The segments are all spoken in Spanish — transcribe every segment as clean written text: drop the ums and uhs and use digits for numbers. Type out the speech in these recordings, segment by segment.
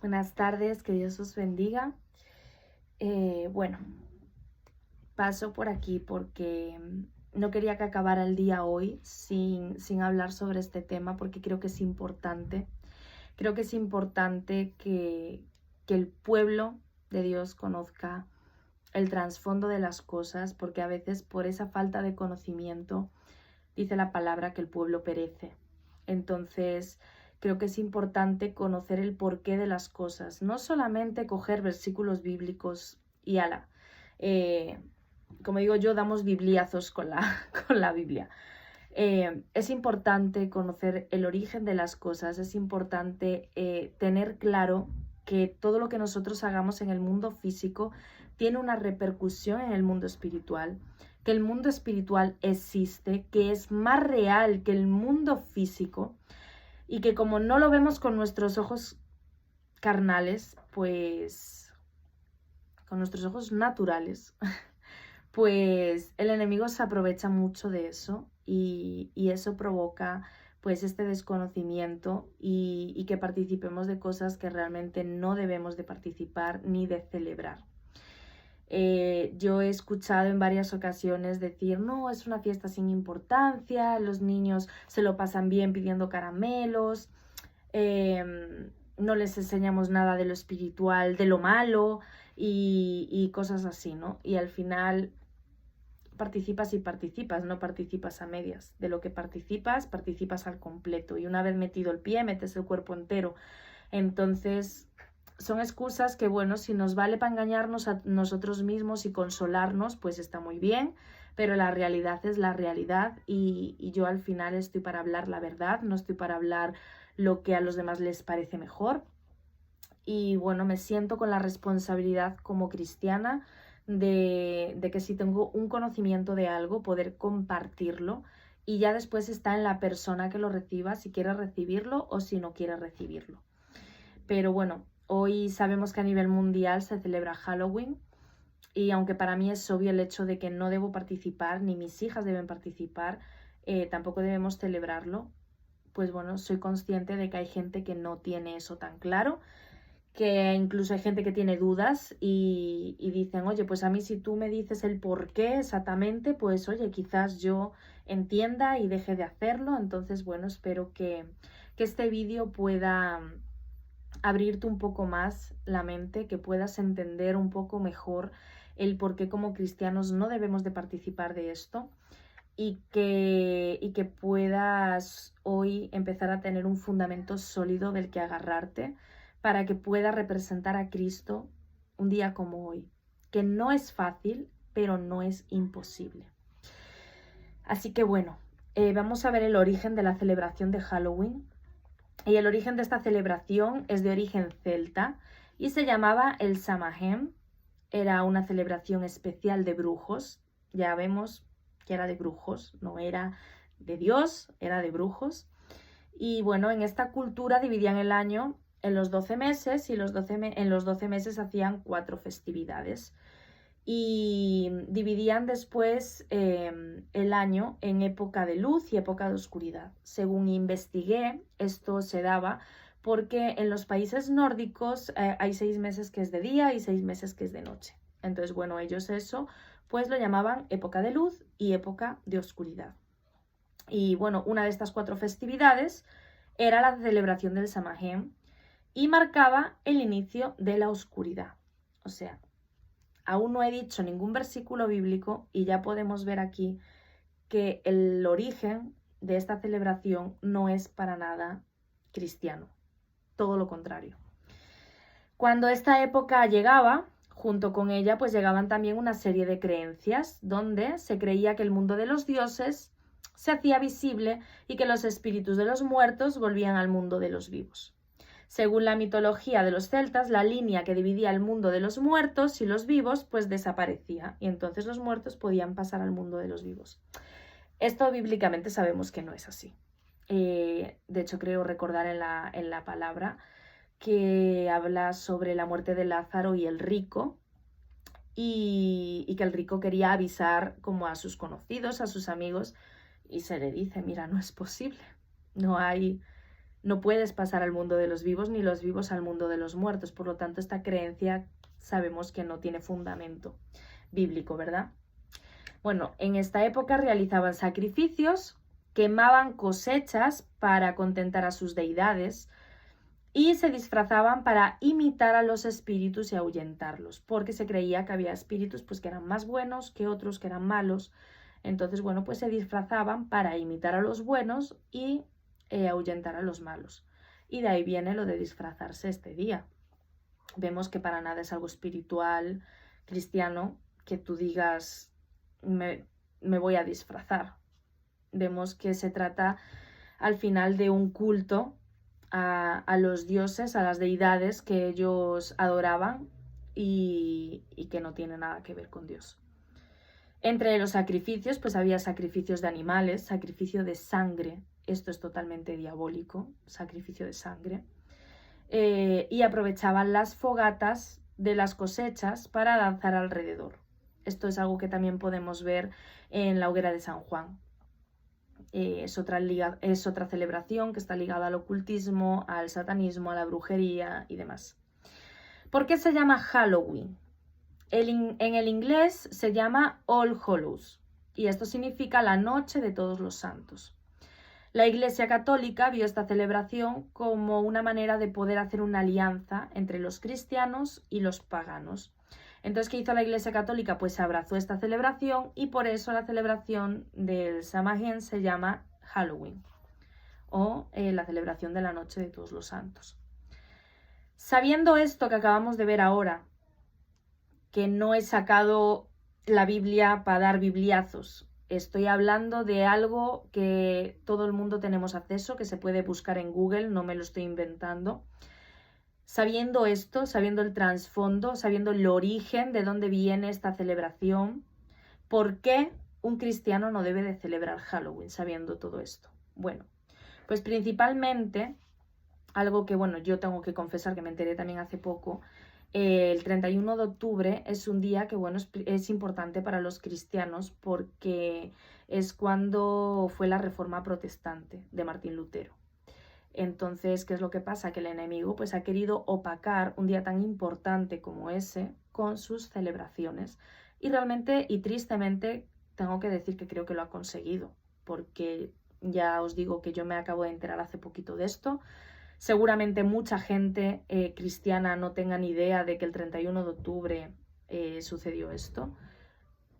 Buenas tardes, que Dios os bendiga. Bueno, paso por aquí porque no quería que acabara el día hoy sin hablar sobre este tema porque creo que es importante. Creo que es importante que el pueblo de Dios conozca el trasfondo de las cosas, porque a veces por esa falta de conocimiento dice la palabra que el pueblo perece. Entonces, creo que es importante conocer el porqué de las cosas, no solamente coger versículos bíblicos y ala. Como digo yo, damos bibliazos con con la Biblia. Es importante conocer el origen de las cosas, es importante tener claro que todo lo que nosotros hagamos en el mundo físico tiene una repercusión en el mundo espiritual, que el mundo espiritual existe, que es más real que el mundo físico y que como no lo vemos con nuestros ojos carnales, pues con nuestros ojos naturales, pues el enemigo se aprovecha mucho de eso y eso provoca pues este desconocimiento y que participemos de cosas que realmente no debemos de participar ni de celebrar. Yo he escuchado en varias ocasiones decir, no, es una fiesta sin importancia, los niños se lo pasan bien pidiendo caramelos, no les enseñamos nada de lo espiritual, de lo malo y cosas así, ¿no? Y al final participas y participas, no participas a medias. De lo que participas, participas al completo. Y una vez metido el pie, metes el cuerpo entero. Entonces, son excusas que, bueno, si nos vale para engañarnos a nosotros mismos y consolarnos, pues está muy bien, pero la realidad es la realidad y yo al final estoy para hablar la verdad, no estoy para hablar lo que a los demás les parece mejor. Y bueno, me siento con la responsabilidad como cristiana de que si tengo un conocimiento de algo, poder compartirlo y ya después está en la persona que lo reciba, si quiere recibirlo o si no quiere recibirlo. Pero bueno, hoy sabemos que a nivel mundial se celebra Halloween y aunque para mí es obvio el hecho de que no debo participar, ni mis hijas deben participar, tampoco debemos celebrarlo, pues bueno, soy consciente de que hay gente que no tiene eso tan claro, que incluso hay gente que tiene dudas y dicen, oye, pues a mí si tú me dices el por qué exactamente, pues oye, quizás yo entienda y deje de hacerlo. Entonces, bueno, espero que este vídeo pueda abrirte un poco más la mente, que puedas entender un poco mejor el por qué como cristianos no debemos de participar de esto y que puedas hoy empezar a tener un fundamento sólido del que agarrarte para que pueda representar a Cristo un día como hoy, que no es fácil, pero no es imposible. Así que bueno, vamos a ver el origen de la celebración de Halloween. Y el origen de esta celebración es de origen celta y se llamaba el Samhain. Era una celebración especial de brujos. Ya vemos que era de brujos, no era de Dios, era de brujos. Y bueno, en esta cultura dividían el año en los 12 meses y en los 12 meses hacían 4 festividades. Y dividían después el año en época de luz y época de oscuridad. Según investigué, esto se daba porque en los países nórdicos hay 6 meses que es de día y 6 meses que es de noche. Entonces, bueno, ellos eso pues lo llamaban época de luz y época de oscuridad. Y bueno, una de estas 4 festividades era la celebración del Samhain y marcaba el inicio de la oscuridad. O sea, aún no he dicho ningún versículo bíblico y ya podemos ver aquí que el origen de esta celebración no es para nada cristiano, todo lo contrario. Cuando esta época llegaba, junto con ella pues llegaban también una serie de creencias donde se creía que el mundo de los dioses se hacía visible y que los espíritus de los muertos volvían al mundo de los vivos. Según la mitología de los celtas, la línea que dividía el mundo de los muertos y los vivos pues desaparecía y entonces los muertos podían pasar al mundo de los vivos. Esto bíblicamente sabemos que no es así. De hecho, creo recordar en la palabra que habla sobre la muerte de Lázaro y el rico y que el rico quería avisar como a sus conocidos, a sus amigos y se le dice, mira, no es posible, no hay no puedes pasar al mundo de los vivos ni los vivos al mundo de los muertos. Por lo tanto, esta creencia sabemos que no tiene fundamento bíblico, ¿verdad? Bueno, en esta época realizaban sacrificios, quemaban cosechas para contentar a sus deidades y se disfrazaban para imitar a los espíritus y ahuyentarlos, porque se creía que había espíritus pues, que eran más buenos que otros que eran malos. Entonces, bueno, pues se disfrazaban para imitar a los buenos y ahuyentar a los malos. Y de ahí viene lo de disfrazarse este día. Vemos que para nada es algo espiritual, cristiano, que tú digas, me voy a disfrazar. Vemos que se trata al final de un culto a los dioses, a las deidades que ellos adoraban y que no tiene nada que ver con Dios. Entre los sacrificios, pues había sacrificios de animales, sacrificio de sangre, esto es totalmente diabólico, sacrificio de sangre, y aprovechaban las fogatas de las cosechas para danzar alrededor. Esto es algo que también podemos ver en la hoguera de San Juan. Es otra celebración que está ligada al ocultismo, al satanismo, a la brujería y demás. ¿Por qué se llama Halloween? En el inglés se llama All Hallows y esto significa la noche de todos los santos. La Iglesia Católica vio esta celebración como una manera de poder hacer una alianza entre los cristianos y los paganos. Entonces, ¿qué hizo la Iglesia Católica? Pues abrazó esta celebración y por eso la celebración del Samhain se llama Halloween o la celebración de la noche de todos los santos. Sabiendo esto que acabamos de ver ahora, que no he sacado la Biblia para dar bibliazos, estoy hablando de algo que todo el mundo tenemos acceso, que se puede buscar en Google, no me lo estoy inventando. Sabiendo esto, sabiendo el trasfondo, sabiendo el origen de dónde viene esta celebración, ¿por qué un cristiano no debe de celebrar Halloween sabiendo todo esto? Bueno, pues principalmente, algo que, bueno, yo tengo que confesar que me enteré también hace poco, el 31 de octubre es un día que, bueno, es importante para los cristianos porque es cuando fue la Reforma Protestante de Martín Lutero. Entonces, ¿qué es lo que pasa? Que el enemigo pues, ha querido opacar un día tan importante como ese con sus celebraciones. Y realmente y tristemente tengo que decir que creo que lo ha conseguido, porque ya os digo que yo me acabo de enterar hace poquito de esto. Seguramente mucha gente cristiana no tenga ni idea de que el 31 de octubre sucedió esto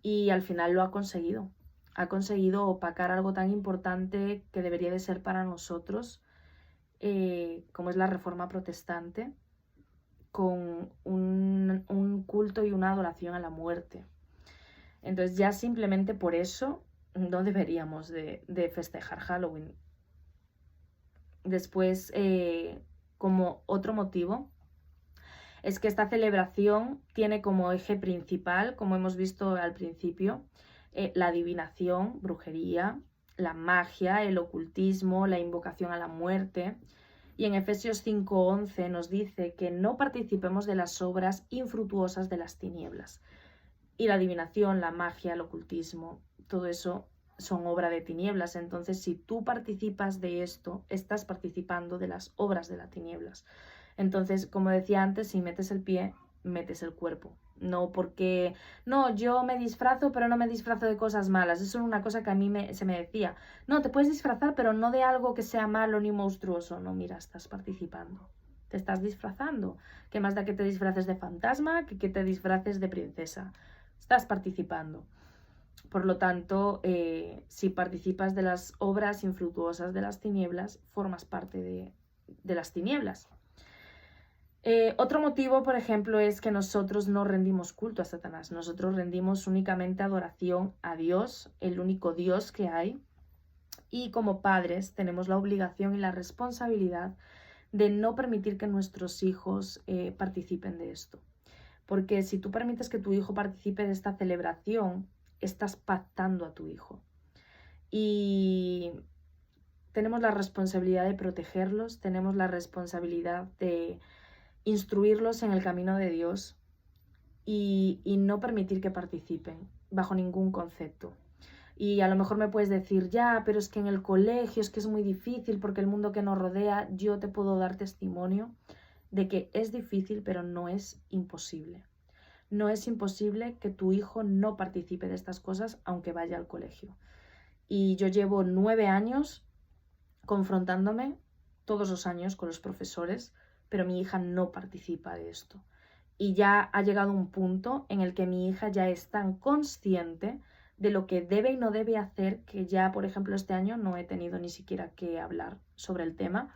y al final lo ha conseguido. Ha conseguido opacar algo tan importante que debería de ser para nosotros, como es la Reforma Protestante, con un culto y una adoración a la muerte. Entonces ya simplemente por eso no deberíamos de festejar Halloween. Después, como otro motivo, es que esta celebración tiene como eje principal, como hemos visto al principio, la adivinación, brujería, la magia, el ocultismo, la invocación a la muerte. Y en Efesios 5:11 nos dice que no participemos de las obras infructuosas de las tinieblas. Y la adivinación, la magia, el ocultismo, todo eso son obra de tinieblas. Entonces, si tú participas de esto, estás participando de las obras de las tinieblas. Entonces, como decía antes, si metes el pie, metes el cuerpo. No porque, no, yo me disfrazo, pero no me disfrazo de cosas malas. Eso es una cosa que a mí se me decía. No, te puedes disfrazar, pero no de algo que sea malo ni monstruoso. No, mira, estás participando. Te estás disfrazando. ¿Qué más da que te disfraces de fantasma que te disfraces de princesa? Estás participando. Por lo tanto, si participas de las obras infructuosas de las tinieblas, formas parte de las tinieblas. Otro motivo, por ejemplo, es que nosotros no rendimos culto a Satanás. Nosotros rendimos únicamente adoración a Dios, el único Dios que hay. Y como padres tenemos la obligación y la responsabilidad de no permitir que nuestros hijos participen de esto. Porque si tú permites que tu hijo participe de esta celebración, estás pactando a tu hijo. Y tenemos la responsabilidad de protegerlos, tenemos la responsabilidad de instruirlos en el camino de Dios y no permitir que participen bajo ningún concepto. Y a lo mejor me puedes decir, ya, pero es que en el colegio es que es muy difícil porque el mundo que nos rodea, yo te puedo dar testimonio de que es difícil, pero no es imposible. No es imposible que tu hijo no participe de estas cosas aunque vaya al colegio. Y yo llevo 9 años confrontándome todos los años con los profesores, pero mi hija no participa de esto. Y ya ha llegado un punto en el que mi hija ya es tan consciente de lo que debe y no debe hacer, que ya, por ejemplo, este año no he tenido ni siquiera que hablar sobre el tema.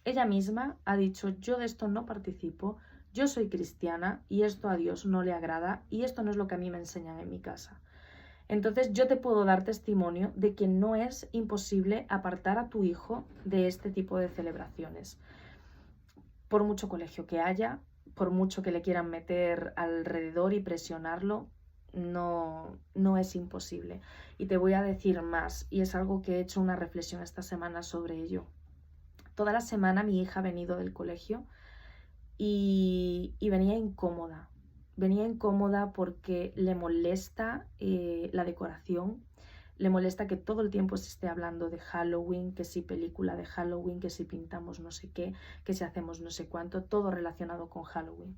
Ella misma ha dicho, yo de esto no participo, yo soy cristiana y esto a Dios no le agrada y esto no es lo que a mí me enseñan en mi casa. Entonces yo te puedo dar testimonio de que no es imposible apartar a tu hijo de este tipo de celebraciones. Por mucho colegio que haya, por mucho que le quieran meter alrededor y presionarlo, no es imposible. Y te voy a decir más, y es algo que he hecho una reflexión esta semana sobre ello. Toda la semana mi hija ha venido del colegio y venía incómoda. Venía incómoda porque le molesta la decoración, le molesta que todo el tiempo se esté hablando de Halloween, que si película de Halloween, que si pintamos no sé qué, que si hacemos no sé cuánto, todo relacionado con Halloween.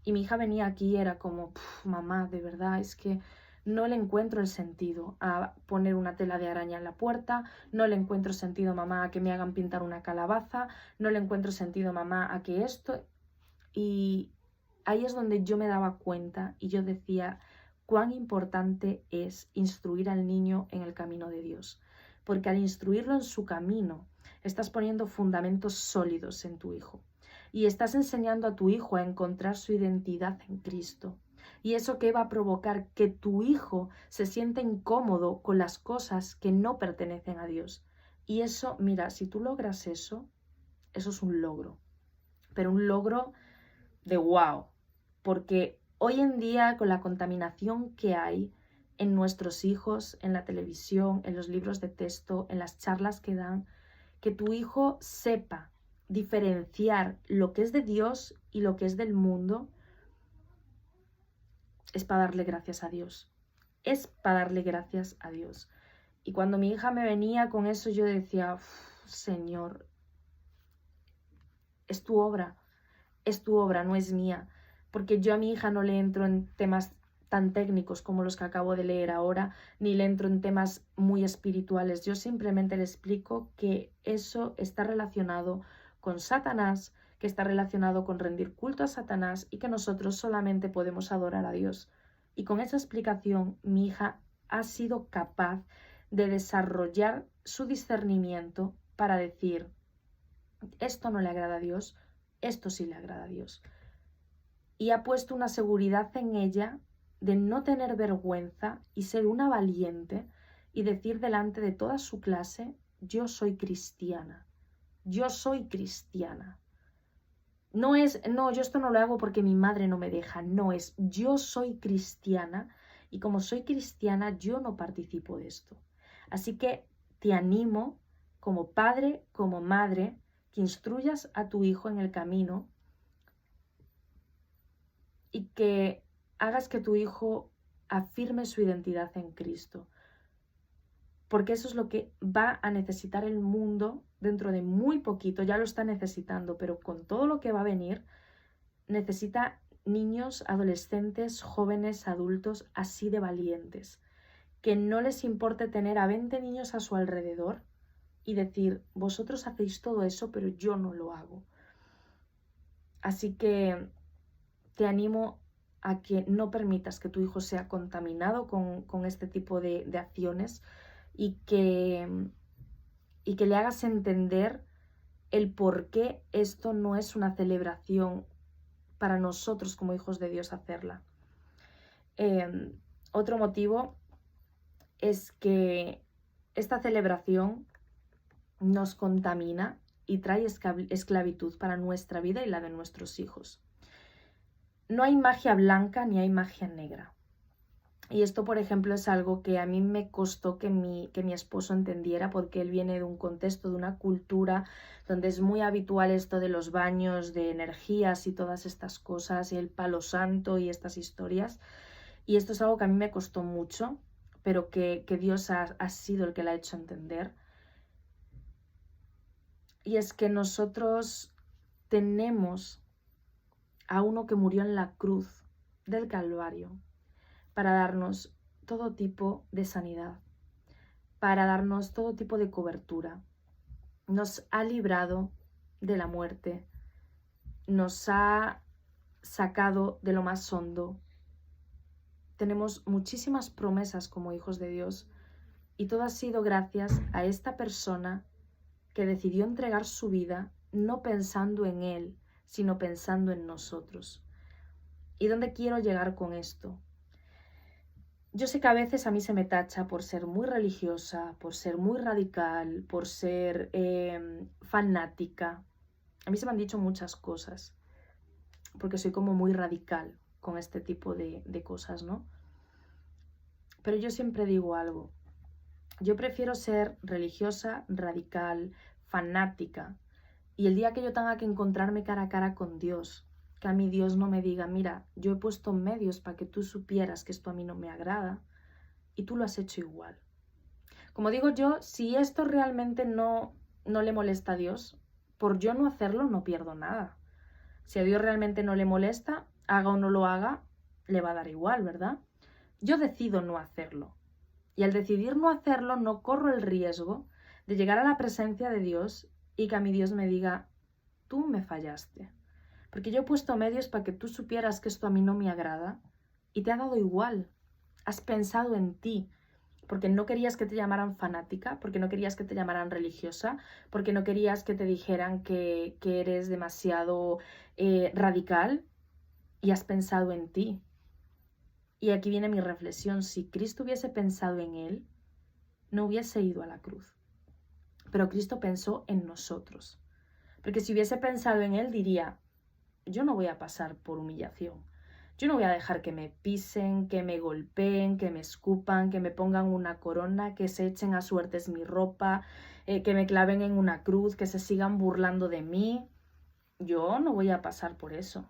Y mi hija venía aquí y era como, mamá, de verdad, es que no le encuentro el sentido a poner una tela de araña en la puerta, no le encuentro sentido, mamá, a que me hagan pintar una calabaza, no le encuentro sentido, mamá, a que esto... Y ahí es donde yo me daba cuenta y yo decía cuán importante es instruir al niño en el camino de Dios. Porque al instruirlo en su camino, estás poniendo fundamentos sólidos en tu hijo. Y estás enseñando a tu hijo a encontrar su identidad en Cristo. ¿Y eso qué va a provocar? Que tu hijo se sienta incómodo con las cosas que no pertenecen a Dios. Y eso, mira, si tú logras eso es un logro. Pero un logro de wow. Porque hoy en día, con la contaminación que hay en nuestros hijos, en la televisión, en los libros de texto, en las charlas que dan, que tu hijo sepa diferenciar lo que es de Dios y lo que es del mundo, es para darle gracias a Dios. Es para darle gracias a Dios. Y cuando mi hija me venía con eso, yo decía, Señor, es tu obra, no es mía. Porque yo a mi hija no le entro en temas tan técnicos como los que acabo de leer ahora, ni le entro en temas muy espirituales. Yo simplemente le explico que eso está relacionado con Satanás, que está relacionado con rendir culto a Satanás y que nosotros solamente podemos adorar a Dios. Y con esa explicación mi hija ha sido capaz de desarrollar su discernimiento para decir, esto no le agrada a Dios, esto sí le agrada a Dios. Y ha puesto una seguridad en ella de no tener vergüenza y ser una valiente y decir delante de toda su clase, yo soy cristiana, yo soy cristiana. No es, no, yo esto no lo hago porque mi madre no me deja, no es, yo soy cristiana y como soy cristiana yo no participo de esto. Así que te animo como padre, como madre, que instruyas a tu hijo en el camino y que hagas que tu hijo afirme su identidad en Cristo. Porque eso es lo que va a necesitar el mundo dentro de muy poquito, ya lo está necesitando, pero con todo lo que va a venir, necesita niños, adolescentes, jóvenes, adultos, así de valientes, que no les importe tener a 20 niños a su alrededor y decir, vosotros hacéis todo eso, pero yo no lo hago. Así que te animo a que no permitas que tu hijo sea contaminado con este tipo de acciones y que le hagas entender el por qué esto no es una celebración para nosotros como hijos de Dios hacerla. Otro motivo es que esta celebración nos contamina y trae esclavitud para nuestra vida y la de nuestros hijos. No hay magia blanca ni hay magia negra. Y esto, por ejemplo, es algo que a mí me costó que mi esposo entendiera, porque él viene de un contexto, de una cultura donde es muy habitual esto de los baños de energías y todas estas cosas, y el palo santo y estas historias. Y esto es algo que a mí me costó mucho, pero que Dios ha sido el que la ha hecho entender. Y es que nosotros tenemos a uno que murió en la cruz del Calvario para darnos todo tipo de sanidad, para darnos todo tipo de cobertura. Nos ha librado de la muerte, nos ha sacado de lo más hondo. Tenemos muchísimas promesas como hijos de Dios y todo ha sido gracias a esta persona que decidió entregar su vida no pensando en Él, sino pensando en nosotros. ¿Y dónde quiero llegar con esto? Yo sé que a veces a mí se me tacha por ser muy religiosa, por ser muy radical, por ser fanática. A mí se me han dicho muchas cosas, porque soy como muy radical con este tipo de cosas, ¿no? Pero yo siempre digo algo. Yo prefiero ser religiosa, radical, fanática. Y el día que yo tenga que encontrarme cara a cara con Dios, que a mí Dios no me diga, mira, yo he puesto medios para que tú supieras que esto a mí no me agrada, y tú lo has hecho igual. Como digo yo, si esto realmente no le molesta a Dios, por yo no hacerlo no pierdo nada. Si a Dios realmente no le molesta, haga o no lo haga, le va a dar igual, ¿verdad? Yo decido no hacerlo. Y al decidir no hacerlo, no corro el riesgo de llegar a la presencia de Dios y que a mi Dios me diga, tú me fallaste. Porque yo he puesto medios para que tú supieras que esto a mí no me agrada y te ha dado igual. Has pensado en ti, porque no querías que te llamaran fanática, porque no querías que te llamaran religiosa, porque no querías que te dijeran que eres demasiado radical y has pensado en ti. Y aquí viene mi reflexión, si Cristo hubiese pensado en Él, no hubiese ido a la cruz. Pero Cristo pensó en nosotros. Porque si hubiese pensado en Él, diría, yo no voy a pasar por humillación. Yo no voy a dejar que me pisen, que me golpeen, que me escupan, que me pongan una corona, que se echen a suertes mi ropa, que me claven en una cruz, que se sigan burlando de mí. Yo no voy a pasar por eso.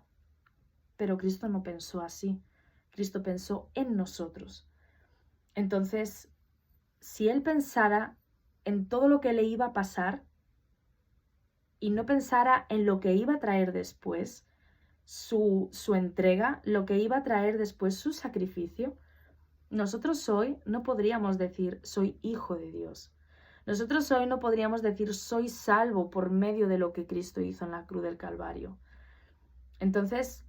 Pero Cristo no pensó así. Cristo pensó en nosotros. Entonces, si Él pensara en todo lo que le iba a pasar y no pensara en lo que iba a traer después, su entrega, lo que iba a traer después su sacrificio, nosotros hoy no podríamos decir soy hijo de Dios. Nosotros hoy no podríamos decir soy salvo por medio de lo que Cristo hizo en la cruz del Calvario. Entonces,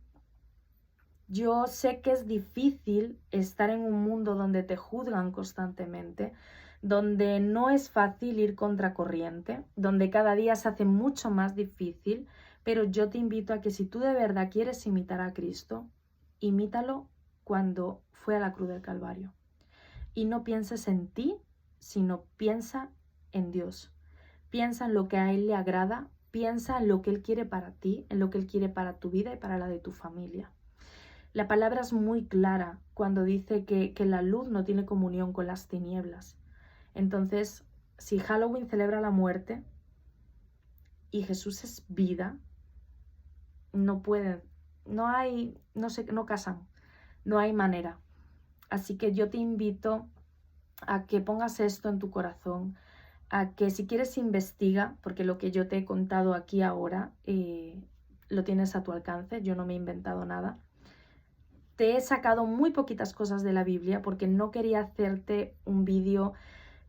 yo sé que es difícil estar en un mundo donde te juzgan constantemente, donde no es fácil ir contracorriente, donde cada día se hace mucho más difícil, pero yo te invito a que si tú de verdad quieres imitar a Cristo, imítalo cuando fue a la cruz del Calvario. Y no pienses en ti, sino piensa en Dios. Piensa en lo que a Él le agrada, piensa en lo que Él quiere para ti, en lo que Él quiere para tu vida y para la de tu familia. La palabra es muy clara cuando dice que la luz no tiene comunión con las tinieblas. Entonces, si Halloween celebra la muerte y Jesús es vida, no pueden, no casan, no hay manera. Así que yo te invito a que pongas esto en tu corazón, a que si quieres investiga, porque lo que yo te he contado aquí ahora lo tienes a tu alcance, yo no me he inventado nada. Te he sacado muy poquitas cosas de la Biblia porque no quería hacerte un vídeo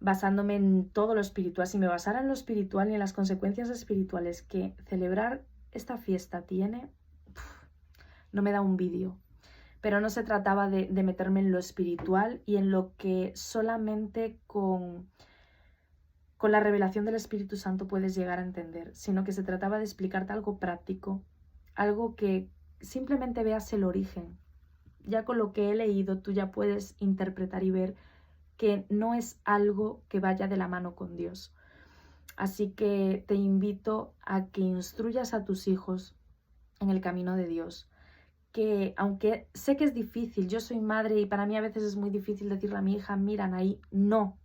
basándome en todo lo espiritual. Si me basara en lo espiritual y en las consecuencias espirituales que celebrar esta fiesta tiene, no me da un vídeo. Pero no se trataba de meterme en lo espiritual y en lo que solamente con la revelación del Espíritu Santo puedes llegar a entender, sino que se trataba de explicarte algo práctico, algo que simplemente veas el origen. Ya con lo que he leído tú ya puedes interpretar y ver que no es algo que vaya de la mano con Dios. Así que te invito a que instruyas a tus hijos en el camino de Dios. Que aunque sé que es difícil, yo soy madre y para mí a veces es muy difícil decirle a mi hija, mira, Anaí, no.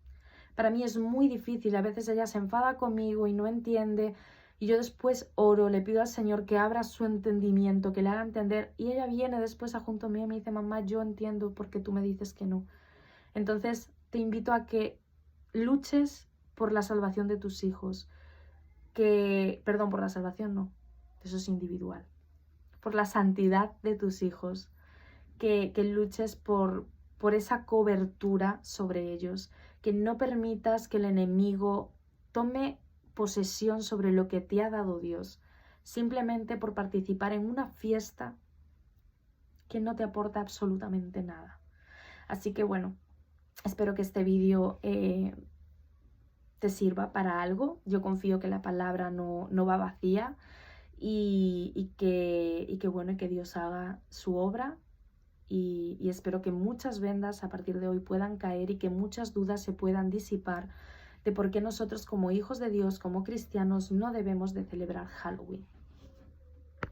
Para mí es muy difícil, a veces ella se enfada conmigo y no entiende y yo después oro, le pido al Señor que abra su entendimiento, que le haga entender y ella viene después a junto mío y me dice, mamá, yo entiendo por qué tú me dices que no. Entonces, te invito a que luches por la salvación de tus hijos, perdón, por la salvación no, eso es individual, por la santidad de tus hijos, que luches por esa cobertura sobre ellos, que no permitas que el enemigo tome posesión sobre lo que te ha dado Dios, simplemente por participar en una fiesta que no te aporta absolutamente nada. Así que bueno, espero que este vídeo te sirva para algo. Yo confío que la palabra no va vacía y que bueno, que Dios haga su obra. Y espero que muchas vendas a partir de hoy puedan caer y que muchas dudas se puedan disipar de por qué nosotros como hijos de Dios, como cristianos, no debemos de celebrar Halloween.